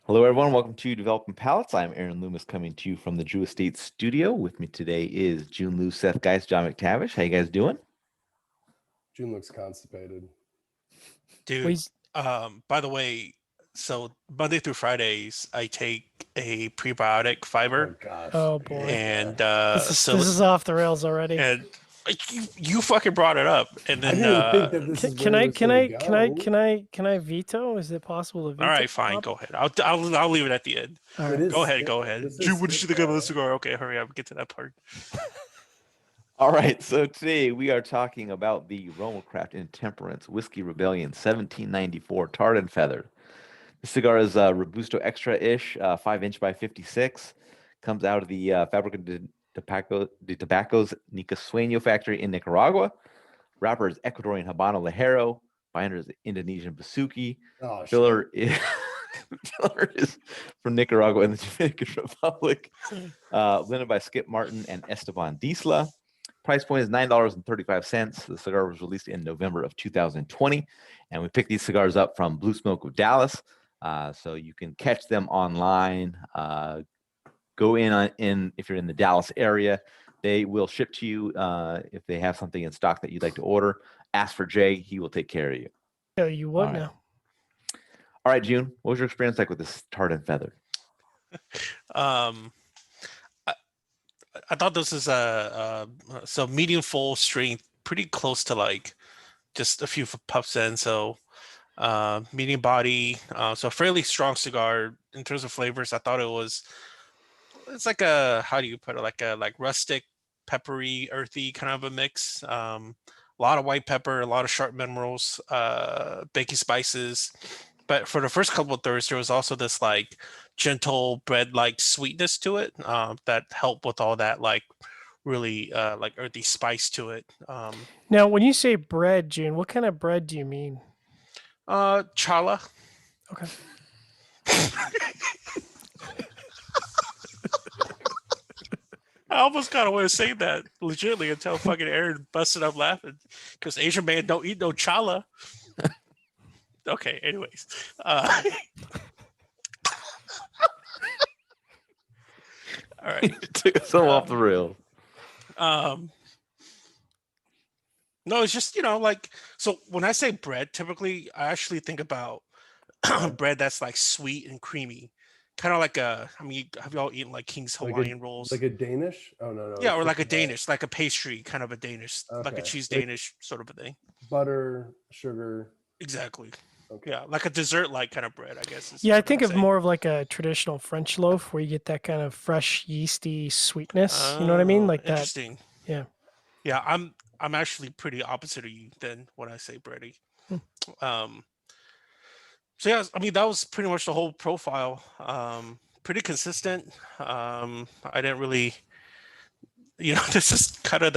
Hello, everyone. Welcome to Developing Palates. I'm Aaron Loomis coming to you from the Drew Estate Studio. With me today is Jiunn, Lou, Seth, guys, John McTavish. How you guys doing? Jiunn looks constipated. Dude, by the way, so Monday through Fridays, I take a prebiotic fiber. Oh gosh. Oh boy. And This is off the rails already. And you fucking brought it up, and I then didn't think that this is Can where I it was gonna go. can I veto? Is it possible to veto? all right, fine, go ahead. I'll leave it at the end. All right. It is Go ahead. this is Dude, what did you think of skip, the cigar? Okay, hurry up, get to that part. All right. So today we are talking about the RoMa Intemperance Whiskey Rebellion 1794 Tarred and Feathered. The cigar is Robusto Extra-ish, 5-inch by 56. Comes out of the Fábrica de Tabacos Nicasueño factory in Nicaragua. Wrapper is Ecuadorian Habano Ligero. Binder is Indonesian Basuki. Oh, shit. Filler is from Nicaragua and the Dominican Republic. Blended by Skip Martin and Esteban Disla. Price point is $9.35. The cigar was released in November of 2020. And we picked these cigars up from Blue Smoke of Dallas. So you can catch them online. Go in if you're in the Dallas area. They will ship to you if they have something in stock that you'd like to order. Ask for Jay. He will take care of you. Tell you what All right. now. All right, Jiunn, what was your experience like with this Tarred and Feathered? I thought this is so medium full strength, pretty close to like just a few puffs in. So medium body, so fairly strong cigar in terms of flavors. I thought it's like how do you put it, like rustic, peppery, earthy kind of a mix. A lot of white pepper, a lot of sharp minerals, baking spices. But for the first couple of thirds, there was also this like gentle bread-like sweetness to it that helped with all that like really like earthy spice to it. Now, when you say bread, Jiunn, what kind of bread do you mean? Challah. Okay. I almost got away with saying that legitimately until fucking Aaron busted up laughing because Asian man don't eat no challah. Okay, anyways. All right. It took us all off the rails. No, it's just, like, so when I say bread, typically I actually think about bread that's like sweet and creamy. Kind of like have y'all eaten like King's Hawaiian rolls? Like a Danish? Oh, no. Yeah, or like a Danish, like a pastry, kind of a Danish, like a Okay. cheese Like Danish sort of a thing. butter, sugar. Exactly. Okay. Yeah, like a dessert-like kind of bread, I guess. Yeah, I think of more of like a traditional French loaf where you get that kind of fresh yeasty sweetness. You know what I mean? Like that. Interesting. Yeah. Yeah, I'm actually pretty opposite of you then when I say bready. So yeah, I mean that was pretty much the whole profile. Pretty consistent. I didn't really, this is kind of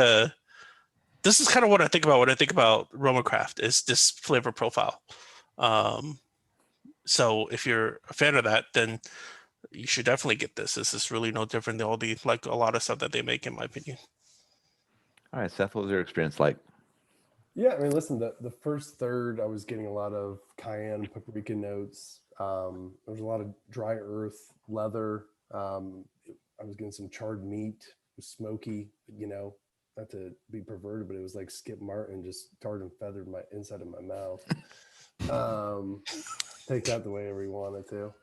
what I think about when I think about RoMa Craft is this flavor profile. So if you're a fan of that, then you should definitely get this. This is really no different than a lot of stuff that they make, in my opinion. All right, Seth, what was your experience like? Yeah, I mean, listen, the first third, I was getting a lot of cayenne, paprika notes. There was a lot of dry earth, leather. I was getting some charred meat. It was smoky, not to be perverted, but it was like Skip Martin just tarred and feathered my inside of my mouth. Take that the way ever you wanted to.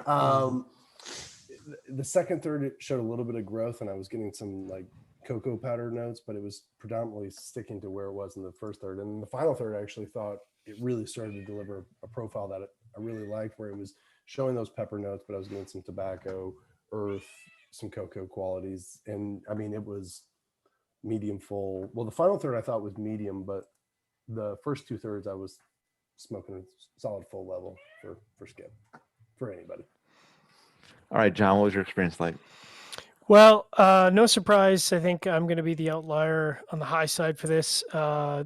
The second third, it showed a little bit of growth, and I was getting some like cocoa powder notes, but it was predominantly sticking to where it was in the first third. And in the final third, I actually thought it really started to deliver a profile that I really liked, where it was showing those pepper notes, but I was getting some tobacco, earth, some cocoa qualities. And I mean, it was medium full. Well, the final third I thought was medium, but the first two thirds I was smoking a solid full level for Skip, for anybody. All right, John, what was your experience like? Well, no surprise. I think I'm going to be the outlier on the high side for this. I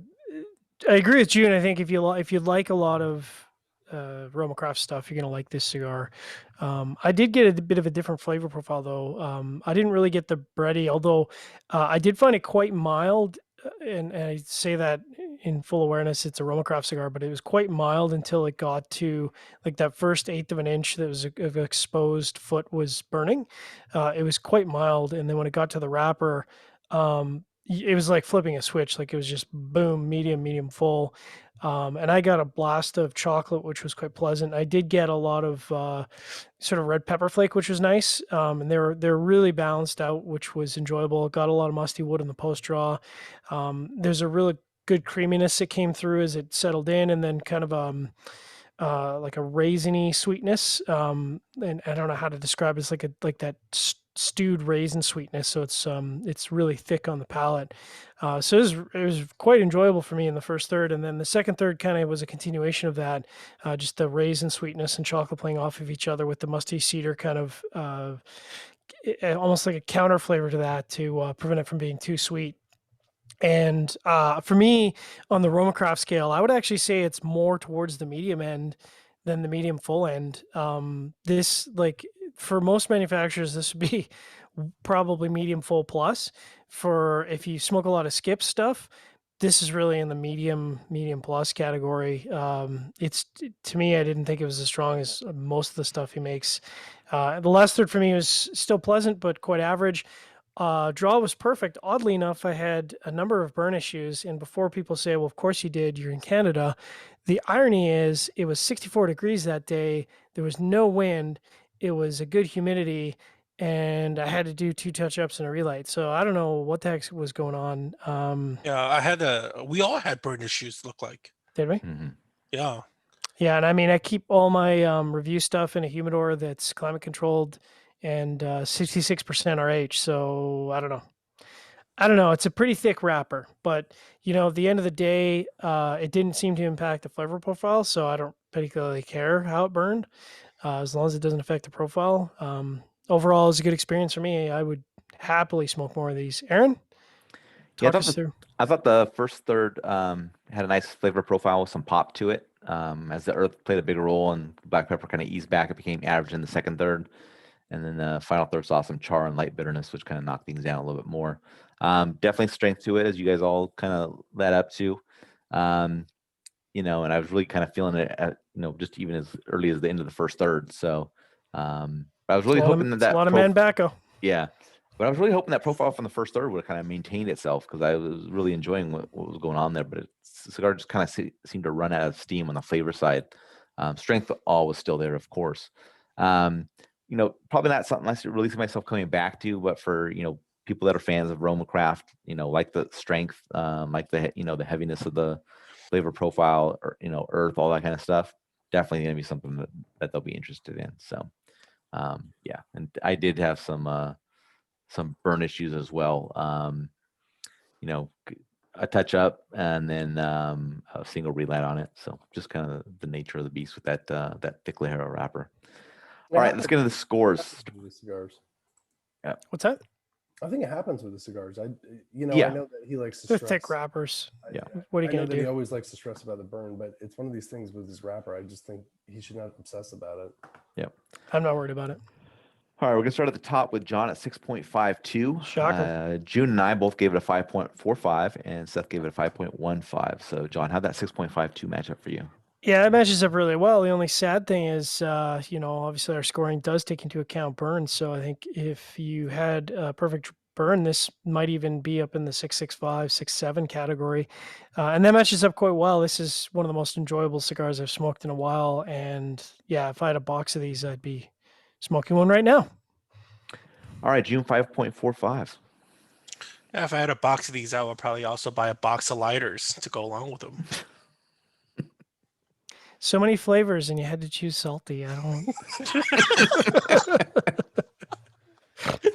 agree with Jiunn. I think if you like a lot of RoMa Craft stuff, you're going to like this cigar. I did get a bit of a different flavor profile, though. I didn't really get the bready, although I did find it quite mild and I say that in full awareness, it's a RoMa cigar, but it was quite mild until it got to like that first eighth of an inch that was of exposed foot was burning. It was quite mild, and then when it got to the wrapper, it was like flipping a switch. Like it was just boom, medium, full. And I got a blast of chocolate, which was quite pleasant. I did get a lot of sort of red pepper flake, which was nice. And they're really balanced out, which was enjoyable. Got a lot of musty wood in the post draw. There's a really good creaminess that came through as it settled in, and then kind of like a raisiny sweetness. And I don't know how to describe it. It's like that stewed raisin sweetness. So it's really thick on the palate. So it was quite enjoyable for me in the first third, and then the second third kind of was a continuation of that, just the raisin sweetness and chocolate playing off of each other with the musty cedar kind of almost like a counter flavor to that to prevent it from being too sweet. And for me, on the RoMa scale, I would actually say it's more towards the medium end than the medium full end. This, like, for most manufacturers, this would be probably medium full plus. For if you smoke a lot of skip stuff, this is really in the medium plus category. It's, to me, I didn't think it was as strong as most of the stuff he makes. The last third for me was still pleasant, but quite average. Draw was perfect. Oddly enough, I had a number of burn issues, and before people say, well, of course you did, you're in Canada, the irony is it was 64 degrees that day. There was no wind. It was a good humidity, and I had to do 2 touch-ups and a relight. So I don't know what the heck was going on. Yeah, we all had burn issues, look like. Did we? Mm-hmm. Yeah. Yeah, and I mean, I keep all my review stuff in a humidor that's climate controlled and 66% RH. So I don't know. It's a pretty thick wrapper, but at the end of the day, it didn't seem to impact the flavor profile. So I don't particularly care how it burned, as long as it doesn't affect the profile. Overall, it's a good experience for me. I would happily smoke more of these. Aaron, talk us through. I thought the first third had a nice flavor profile with some pop to it. As the earth played a bigger role and black pepper kind of eased back, it became average in the second third. And then the final third saw some char and light bitterness, which kind of knocked things down a little bit more. Definitely strength to it, as you guys all kind of led up to. And I was really kind of feeling it at, just even as early as the end of the first third. So I was really hoping that a lot of Manbacco. Yeah. But I was really hoping that profile from the first third would have kind of maintained itself, because I was really enjoying what was going on there. But the cigar just kind of seemed to run out of steam on the flavor side. Strength all was still there, of course. Probably not something I really see myself coming back to, but for, people that are fans of RoMa Craft, like the strength, like the heaviness of the flavor profile, or, earth, all that kind of stuff, definitely going to be something that they'll be interested in. So, yeah. And I did have some burn issues as well. A touch up and then a single relight on it. So just kind of the nature of the beast with that thick layer of wrapper. All right, let's get into the scores. The cigars. Yeah. What's that? I think it happens with the cigars. I Yeah. know that he likes to They're stress. thick wrappers. Yeah. What are you I know going to that he do? always likes to stress about the burn, but it's one of these things with his wrapper. I just think he should not obsess about it. I'm not worried about it. All right, we're gonna start at the top with John at 6.52. Shocker. Jiunn and I both gave it a 5.45, and Seth gave it a 5.15. So, John, how'd that 6.52 match up for you? Yeah, it matches up really well. The only sad thing is, obviously our scoring does take into account burns. So I think if you had a perfect burn, this might even be up in the 6.65, 6.7 category. And that matches up quite well. This is one of the most enjoyable cigars I've smoked in a while. And yeah, if I had a box of these, I'd be smoking one right now. All right, Jiunn, 5.45. Yeah, if I had a box of these, I would probably also buy a box of lighters to go along with them. So many flavors, and you had to choose salty. I don't.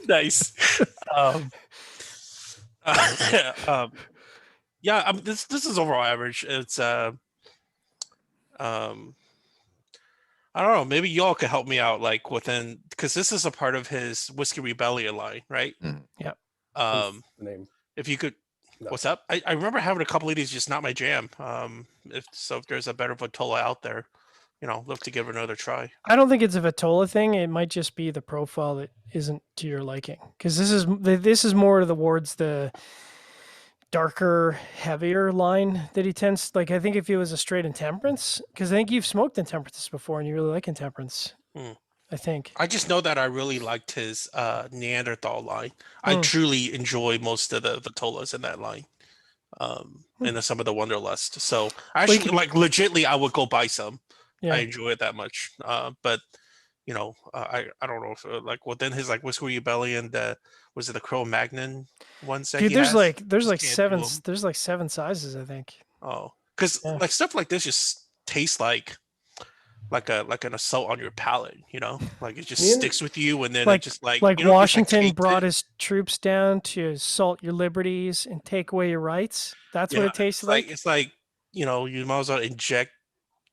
Nice. Yeah, this is overall average. It's I don't know. Maybe y'all could help me out, like because this is a part of his Whiskey Rebellion line, right? Mm. Yeah. The name. If you could, No. what's up? I remember having a couple of these, just not my jam. If there's a better Vitola out there, look to give it another try. I don't think it's a Vitola thing. It might just be the profile that isn't to your liking, because this is more towards the darker, heavier line that he tends. Like I think if it was a straight Intemperance, because I think you've smoked Intemperance before and you really like Intemperance. Hmm. I think. I just know that I really liked his Neanderthal line. I Hmm. truly enjoy most of the Vitolas in that line. And then some of the Wonderlust. So actually, like legitly, I would go buy some. Yeah. I enjoy it that much. But I don't know if like within his like Whiskey Rebellion, was it the Cro Magnon ones that Dude, he there's has? like Just can't do 'em. there's like 7 sizes, I think. Oh, because Yeah. like stuff like this just tastes like an assault on your palate, like it just sticks with you, and then Like it just like like you know, just, Washington caked brought it. his troops down to assault your liberties and take away your rights. That's what Yeah, it tastes it's like you might as well inject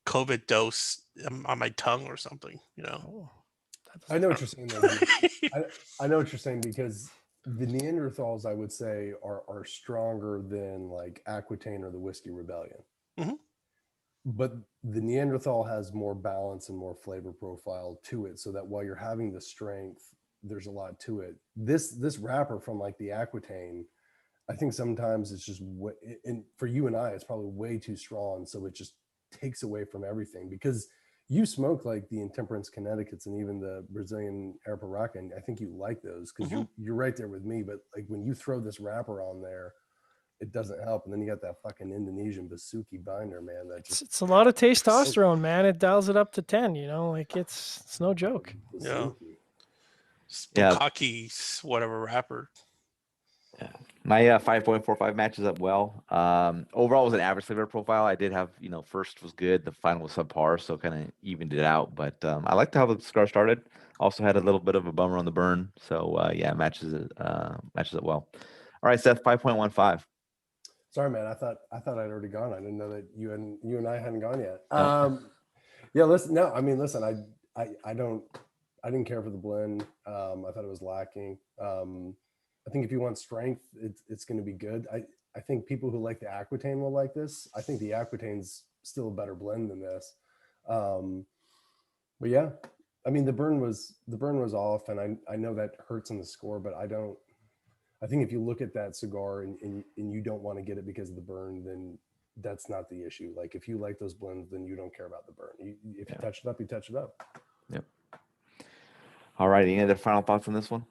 COVID dose on my tongue or something. Oh, I know what you're saying, though. Dude. I know what you're saying, because the Neanderthals, I would say, are stronger than like Aquitaine or the Whiskey Rebellion. Mhm. But the Neanderthal has more balance and more flavor profile to it, so that while you're having the strength, there's a lot to it. This wrapper from like the Aquitaine, I think sometimes it's just and for you and I, it's probably way too strong, so it just takes away from everything. Because you smoke like the Intemperance Connecticut's and even the Brazilian Arapiraca, and I think you like those because you're right there with me. But like when you throw this wrapper on there, it doesn't help. And then you got that fucking Indonesian Basuki binder, man. That just it's a lot of testosterone, man. It dials it up to 10, like it's no joke. Yeah. Basuki. Bukaki's whatever rapper. Yeah. My 5.45 matches up well. Overall, it was an average flavor profile. I did have, first was good, the final was subpar, so kind of evened it out. But I liked how the cigar started. Also had a little bit of a bummer on the burn, so yeah, matches it well. All right, Seth, 5.15. Sorry, man. I thought I'd already gone. I didn't know that you and I hadn't gone yet. No. Yeah, listen. No, I mean, listen. I didn't care for the blend. I thought it was lacking. I think if you want strength, it's going to be good. I think people who like the Aquitaine will like this. I think the Aquitaine's still a better blend than this. But yeah, I mean, the burn was off, and I know that hurts in the score, but I think if you look at that cigar and you don't want to get it because of the burn, then that's not the issue. Like if you like those blends, then you don't care about the burn. If you touch it up, you touch it up. Yep. All right. Any other final thoughts on this one?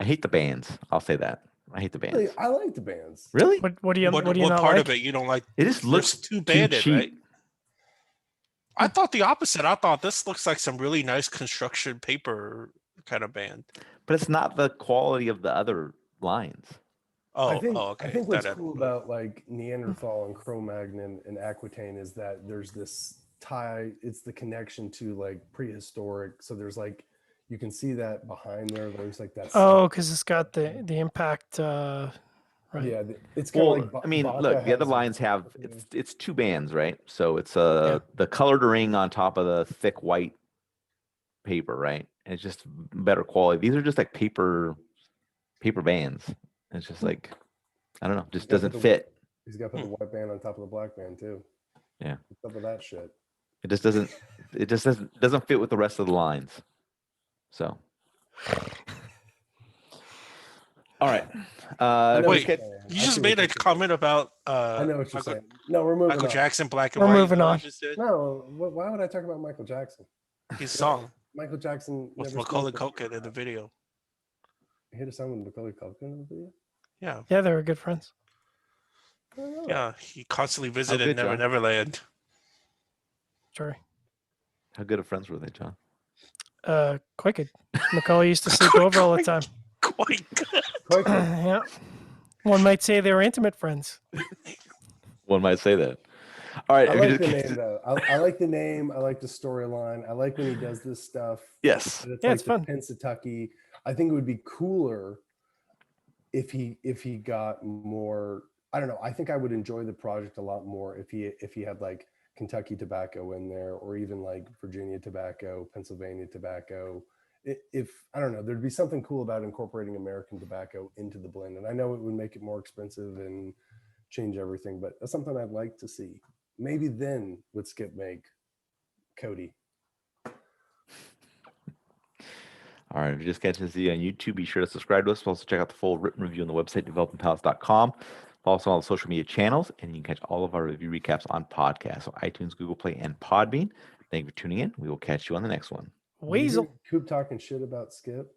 I hate the bands. I'll say that. I hate the bands. Really, I like the bands. Really? What do you What not part like? of it you don't like? It just looks too banded, cheap. right? I thought the opposite. I thought this looks like some really nice construction paper kind of band. But it's not the quality of the other lines. Okay. I think what's cool about like Neanderthal and Cro-Magnon and Aquitaine is that there's this tie. It's the connection to like prehistoric. So there's like, you can see that behind there. There's like that. Oh, because it's got the impact. Right. Yeah, it's kind of like. I mean, look, the other lines have it's two bands, right? So it's the colored ring on top of the thick white paper, right? And it's just better quality. These are just like paper bands. It's just like, I don't know, just doesn't fit. He's got to put the white band on top of the black band too. Yeah. What's up with that shit? It just doesn't fit with the rest of the lines. So. All right. Wait, you just made a comment about I know what you're saying. No, we're moving Michael on. Jackson, Black and White. We're moving on. No, why would I talk about Michael Jackson? His song Michael Jackson with Macaulay Culkin in the video. He had a song with Macaulay Culkin in the video? Yeah. Yeah, they were good friends. Yeah, he constantly visited Neverland. Sorry. How good of friends were they, John? Quite good. Macaulay used to sleep over all the time. Quite good. Quite good. Yeah. One might say they were intimate friends. One might say that. All right. I like the name, though. I like the name. I like the storyline. I like when he does this stuff. Yes. It's fun. Pennsatucky. I think it would be cooler if he got more. I don't know. I think I would enjoy the project a lot more if he had like Kentucky tobacco in there, or even like Virginia tobacco, Pennsylvania tobacco. If I don't know, there'd be something cool about incorporating American tobacco into the blend. And I know it would make it more expensive and change everything, but that's something I'd like to see. Maybe then would Skip make Cody. All right. If you're just catching this video on YouTube, be sure to subscribe to us. Also check out the full written review on the website, developingpalates.com. Follow us on all the social media channels, and you can catch all of our review recaps on podcasts, so iTunes, Google Play, and Podbean. Thank you for tuning in. We will catch you on the next one. Did you Weasel. hear Coop talking shit about Skip?